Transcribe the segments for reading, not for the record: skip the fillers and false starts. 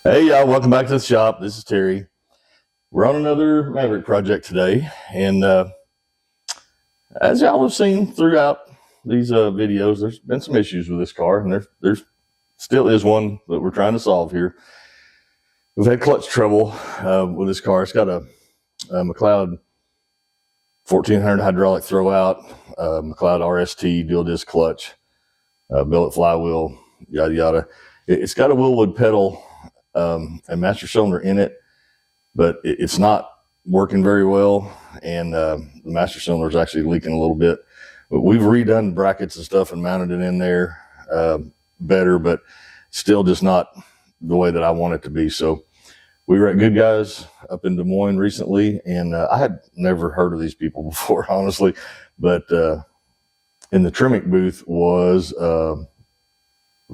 Hey y'all, welcome back to the shop. This is Terry. We're on another Maverick project today, and as y'all have seen throughout these videos, there's been some issues with this car, and there's still is one that we're trying to solve here. We've had clutch trouble with this car. It's got a McLeod 1400 hydraulic throwout, McLeod RST dual disc clutch, billet flywheel, yada yada. It's got a Willwood pedal and master cylinder in it, but it's not working very well, and the master cylinder is actually leaking a little bit. But we've redone brackets and stuff and mounted it in there better, but still just not the way that I want it to be. So we were at Good Guys up in Des Moines recently, and I had never heard of these people before, honestly, but in the trimming booth was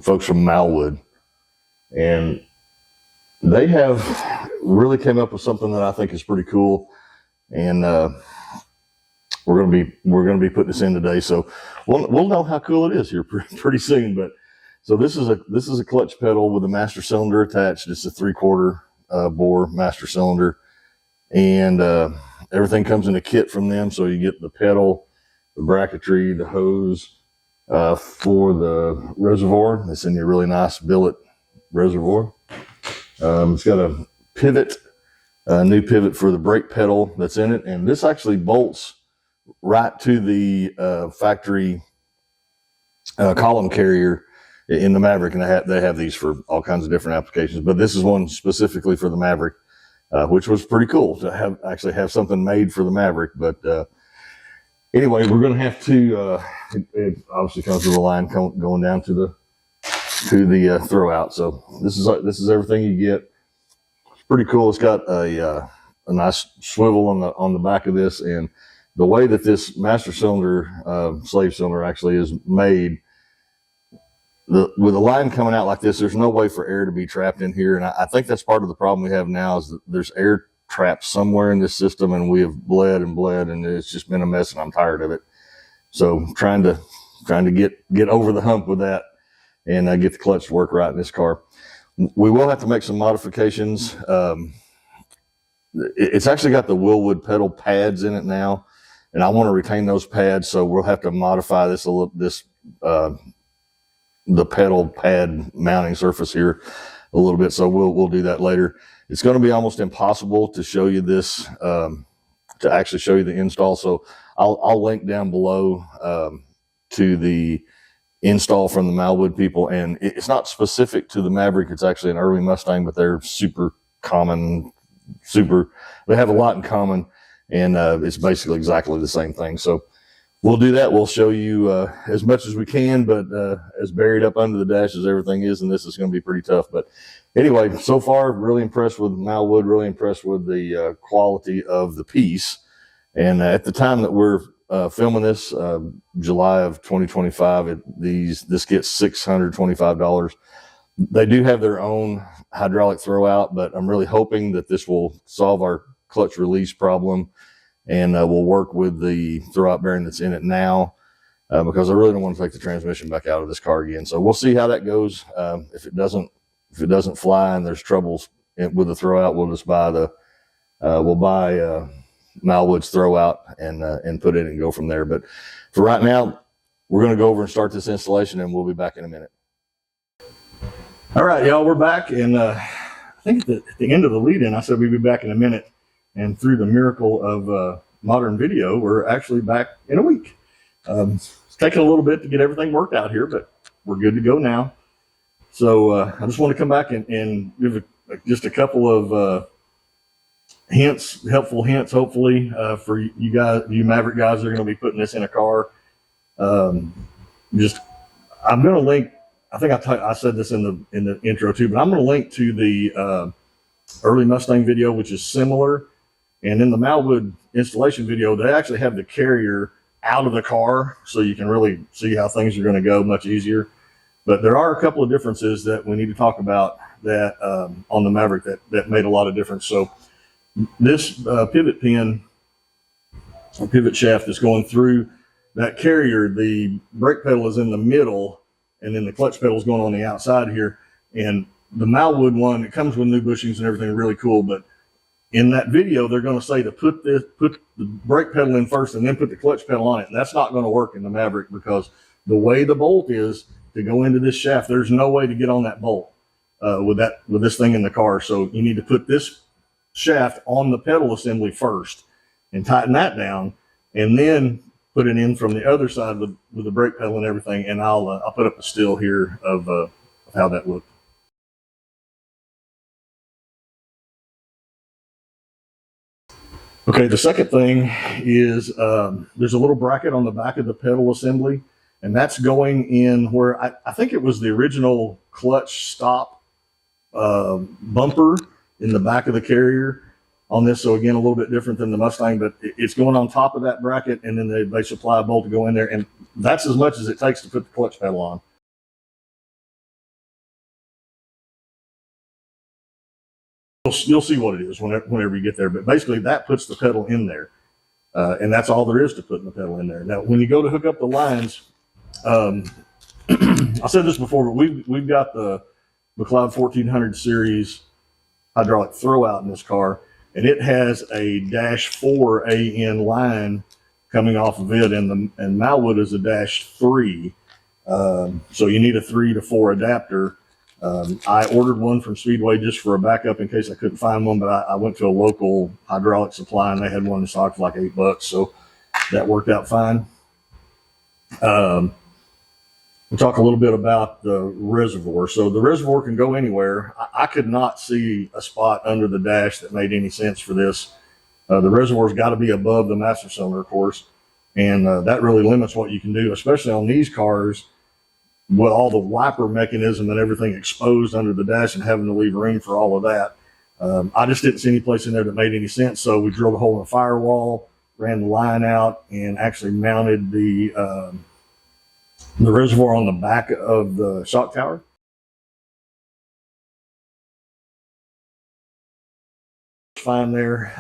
folks from Malwood, and they have really came up with something that I think is pretty cool, and we're gonna be putting this in today. So we'll know how cool it is here pretty soon. But so this is a clutch pedal with a master cylinder attached. It's a 3/4 bore master cylinder, and everything comes in a kit from them. So you get the pedal, the bracketry, the hose for the reservoir. They send you a really nice billet reservoir. It's got a pivot, a new pivot for the brake pedal that's in it, and this actually bolts right to the factory column carrier in the Maverick, and they have these for all kinds of different applications, but this is one specifically for the Maverick, which was pretty cool to actually have something made for the Maverick. But anyway, we're going to have to. It obviously comes with a line going down to the throw out. So this is everything you get. It's pretty cool. It's got a nice swivel on the back of this, and the way that this master cylinder slave cylinder actually is made, with a line coming out like this, there's no way for air to be trapped in here, and I think that's part of the problem we have now is that there's air trapped somewhere in this system, and we have bled, and it's just been a mess, and I'm tired of it. So trying to get over the hump with that and get the clutch to work right in this car. We will have to make some modifications. It's actually got the Willwood pedal pads in it now, and I want to retain those pads, so we'll have to modify this a little. The pedal pad mounting surface here a little bit, so we'll do that later. It's going to be almost impossible to show you this, to actually show you the install. So I'll link down below to the install from the Malwood people, and it's not specific to the Maverick. It's actually an early Mustang, but they're super common. They have a lot in common, and it's basically exactly the same thing. So we'll do that. We'll show you as much as we can, but as buried up under the dash as everything is, and this is going to be pretty tough. But anyway, so far, really impressed with Malwood, really impressed with the quality of the piece. And at the time that we're filming this, July of 2025, this gets $625. They do have their own hydraulic throwout, but I'm really hoping that this will solve our clutch release problem, and we'll work with the throwout bearing that's in it now, because I really don't want to take the transmission back out of this car again. So we'll see how that goes. If it doesn't fly and there's troubles with the throwout, we'll just buy Malwood's throwout and put it in and go from there. But for right now, we're going to go over and start this installation, and we'll be back in a minute. All right, y'all, we're back, and I think at the end of the lead-in, I said we'd be back in a minute, and through the miracle of modern video, we're actually back in a week. It's taken a little bit to get everything worked out here, but we're good to go now. So I just want to come back and give just a couple of hints, helpful hints, hopefully, for you guys, you Maverick guys that are going to be putting this in a car. I'm going to link. I think I said this in the intro too, but I'm going to link to the early Mustang video, which is similar. And in the Malwood installation video, they actually have the carrier out of the car, so you can really see how things are going to go much easier. But there are a couple of differences that we need to talk about that on the Maverick that made a lot of difference. So this pivot pin, or pivot shaft that's going through that carrier, the brake pedal is in the middle, and then the clutch pedal is going on the outside here. And the Malwood one, it comes with new bushings and everything, really cool. But in that video, they're going to say to put the brake pedal in first and then put the clutch pedal on it. And that's not going to work in the Maverick, because the way the bolt is to go into this shaft, there's no way to get on that bolt with this thing in the car. So you need to put this shaft on the pedal assembly first and tighten that down, and then put it in from the other side with the brake pedal and everything. And I'll put up a still here of how that looked. Okay, the second thing is there's a little bracket on the back of the pedal assembly, and that's going in where I think it was the original clutch stop bumper in the back of the carrier on this. So again, a little bit different than the Mustang, but it's going on top of that bracket, and then they supply a bolt to go in there, and that's as much as it takes to put the clutch pedal on. You'll see what it is whenever you get there, but basically that puts the pedal in there, and that's all there is to putting the pedal in there. Now, when you go to hook up the lines, I said this before, but we've got the McLeod 1400 series hydraulic throwout in this car, and it has a -4 AN line coming off of it, and Malwood is a -3, so you need a 3 to 4 adapter. I ordered one from Speedway just for a backup in case I couldn't find one, but I went to a local hydraulic supply and they had one in stock for like $8, so that worked out fine. We'll talk a little bit about the reservoir. So the reservoir can go anywhere. I could not see a spot under the dash that made any sense for this. The reservoir's got to be above the master cylinder, of course, and that really limits what you can do, especially on these cars with all the wiper mechanism and everything exposed under the dash and having to leave room for all of that. I just didn't see any place in there that made any sense. So we drilled a hole in the firewall, ran the line out, and actually mounted the reservoir on the back of the shock tower. Fine there.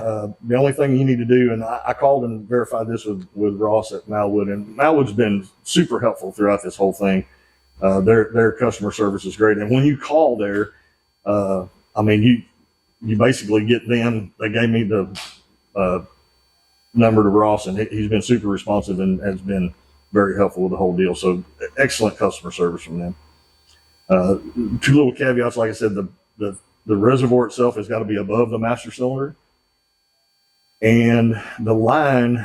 The only thing you need to do, and I called and verified this with Ross at Malwood, and Malwood's been super helpful throughout this whole thing. Their customer service is great, and when you call there, I mean, you basically get them. They gave me the number to Ross, and he's been super responsive and has been very helpful with the whole deal. So excellent customer service from them. Two little caveats, like I said, the reservoir itself has got to be above the master cylinder, and the line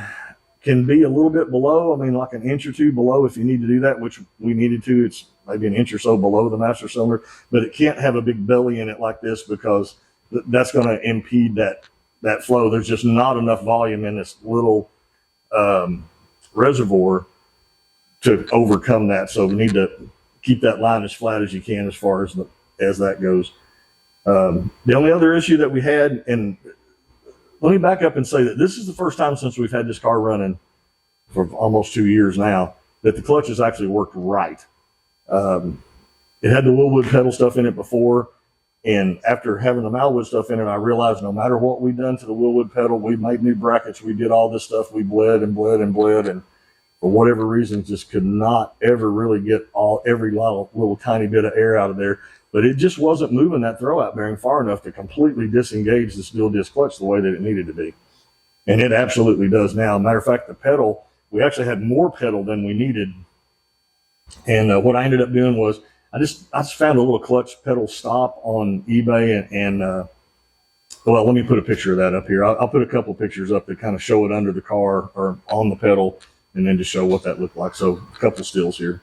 can be a little bit below. I mean, like an inch or two below if you need to do that, which we needed to. It's maybe an inch or so below the master cylinder, but it can't have a big belly in it like this, because that's going to impede that flow. There's just not enough volume in this little reservoir to overcome that. So we need to keep that line as flat as you can as far as that goes. The only other issue that we had, and let me back up and say that this is the first time since we've had this car running for almost 2 years now that the clutch has actually worked right. It had the Willwood pedal stuff in it before, and after having the Malwood stuff in it, I realized no matter what we've done to the Willwood pedal, we made new brackets, we did all this stuff, we bled and bled and bled, and for whatever reason, just could not ever really get every little tiny bit of air out of there. But it just wasn't moving that throwout bearing far enough to completely disengage the steel disc clutch the way that it needed to be. And it absolutely does now. Matter of fact, the pedal, we actually had more pedal than we needed. And what I ended up doing was I just found a little clutch pedal stop on eBay, and well, let me put a picture of that up here. I'll put a couple of pictures up that kind of show it under the car or on the pedal, and then just show what that looked like. So a couple of stills here.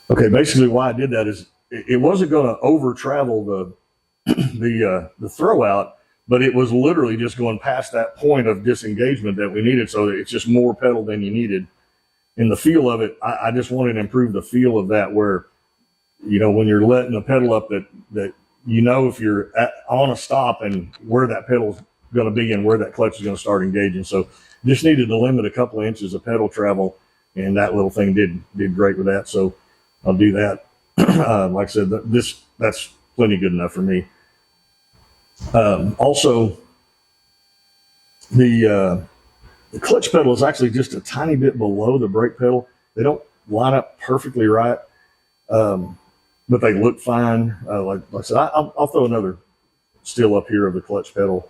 Okay, basically why I did that is it wasn't going to over travel the throwout, but it was literally just going past that point of disengagement that we needed. So it's just more pedal than you needed. In the feel of it, I just wanted to improve the feel of that, where, you know, when you're letting the pedal up, that you know if you're on a stop and where that pedal's going to be and where that clutch is going to start engaging. So just needed to limit a couple of inches of pedal travel, and that little thing did great with that. So I'll do that. Like I said, that's plenty good enough for me. Also, The clutch pedal is actually just a tiny bit below the brake pedal. They don't line up perfectly right, but they look fine. Like I said, I'll throw another still up here of the clutch pedal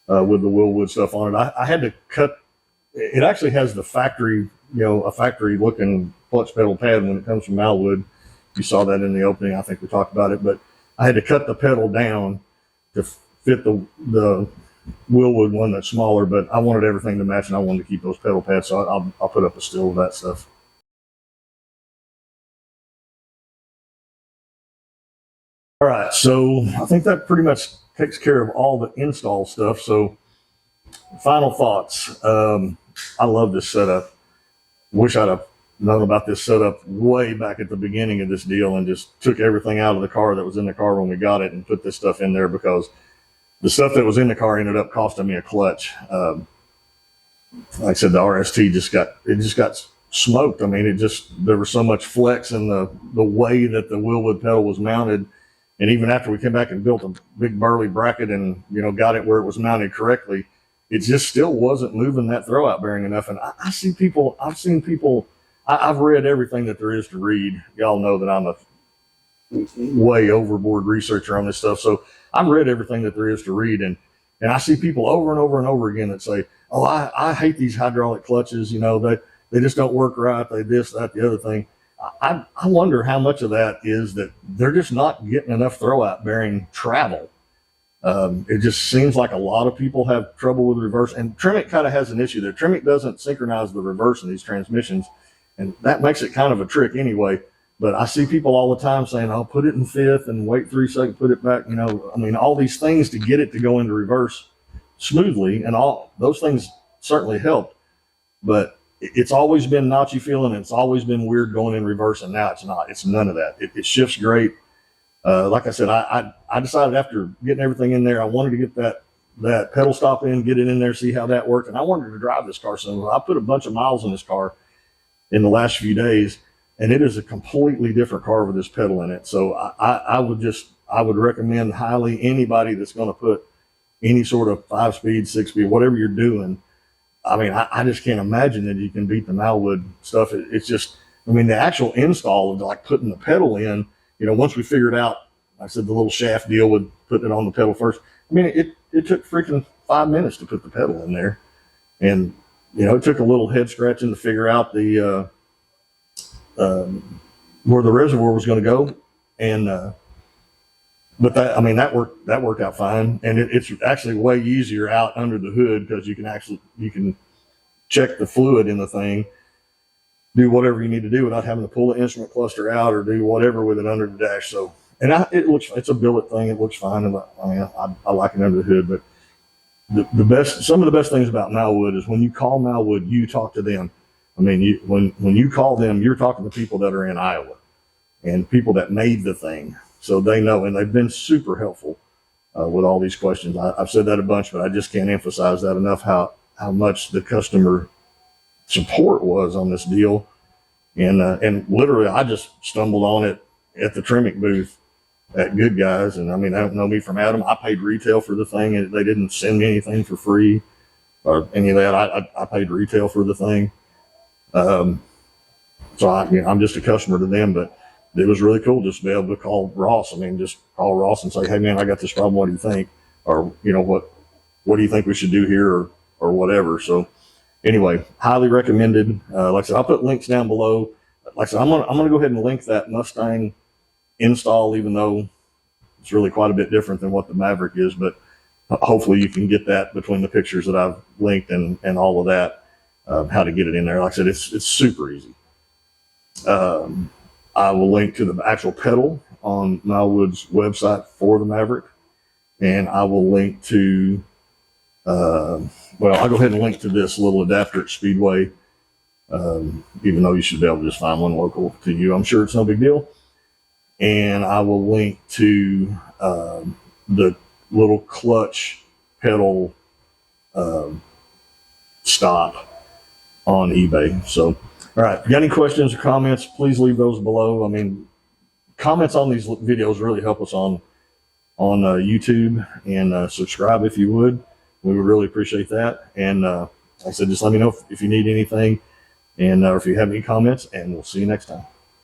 with the Willwood stuff on it. I had to cut. It actually has the factory, a factory looking clutch pedal pad when it comes from Malwood. You saw that in the opening. I think we talked about it, but I had to cut the pedal down to fit the Willwood one that's smaller, but I wanted everything to match, and I wanted to keep those pedal pads, so I'll put up a still of that stuff. All right, so I think that pretty much takes care of all the install stuff. So final thoughts. I love this setup. Wish I'd have known about this setup way back at the beginning of this deal and just took everything out of the car that was in the car when we got it and put this stuff in there, because the stuff that was in the car ended up costing me a clutch. Like I said, the RST just got smoked. I mean, there was so much flex in the way that the Willwood pedal was mounted. And even after we came back and built a big burly bracket and, got it where it was mounted correctly, it just still wasn't moving that throwout bearing enough. And I've seen people, I've read everything that there is to read. Y'all know that I'm a way overboard researcher on this stuff. So I've read everything that there is to read. And I see people over and over and over again that say, oh, I hate these hydraulic clutches. They just don't work right. They this, that, the other thing. I wonder how much of that is that they're just not getting enough throwout bearing travel. It just seems like a lot of people have trouble with reverse, and Tremec kind of has an issue there. Tremec doesn't synchronize the reverse in these transmissions, and that makes it kind of a trick anyway. But I see people all the time saying, "Oh, put it in fifth and wait 3 seconds, put it back." All these things to get it to go into reverse smoothly, and all those things certainly helped. But it's always been notchy feeling, and it's always been weird going in reverse, and now it's not. It's none of that. It shifts great. Like I said, I decided after getting everything in there, I wanted to get that pedal stop in, get it in there, see how that worked, and I wanted to drive this car soon. I put a bunch of miles in this car in the last few days, and it is a completely different car with this pedal in it. So I would recommend highly anybody that's going to put any sort of 5-speed, 6-speed, whatever you're doing. I mean, I just can't imagine that you can beat the Malwood stuff. It's just, the actual install of like putting the pedal in, once we figured out, I said the little shaft deal with putting it on the pedal first. It took freaking 5 minutes to put the pedal in there. And, it took a little head scratching to figure out where the reservoir was going to go. And, but that worked out fine. And it's actually way easier out under the hood, because you can check the fluid in the thing, do whatever you need to do without having to pull the instrument cluster out or do whatever with it under the dash. So, and it's a billet thing. It looks fine. And I like it under the hood, but some of the best things about Malwood is when you call Malwood, you talk to them. When you call them, you're talking to people that are in Iowa and people that made the thing. So they know, and they've been super helpful with all these questions. I've said that a bunch, but I just can't emphasize that enough, how much the customer support was on this deal. And literally, I just stumbled on it at the Tremec booth at Good Guys. And they don't know me from Adam. I paid retail for the thing, and they didn't send me anything for free or any of that. I paid retail for the thing. So I'm just a customer to them, but it was really cool just to be able to call Ross. Just call Ross and say, "Hey man, I got this problem. What do you think?" Or, what do you think we should do here, or whatever. So anyway, highly recommended. Like I said, I'll put links down below. Like I said, I'm gonna go ahead and link that Mustang install, even though it's really quite a bit different than what the Maverick is, but hopefully you can get that between the pictures that I've linked and all of that, how to get it in there. Like I said, it's super easy. I will link to the actual pedal on Malwood's website for the Maverick, and I will link to, I'll go ahead and link to this little adapter at Speedway, even though you should be able to just find one local to you. I'm sure it's no big deal. And I will link to the little clutch pedal stop on eBay. So, all right, if you got any questions or comments, please leave those below. Comments on these videos really help us on YouTube, and subscribe if you would. we would really appreciate that. And like I said, just let me know if you need anything, and or if you have any comments, and we'll see you next time.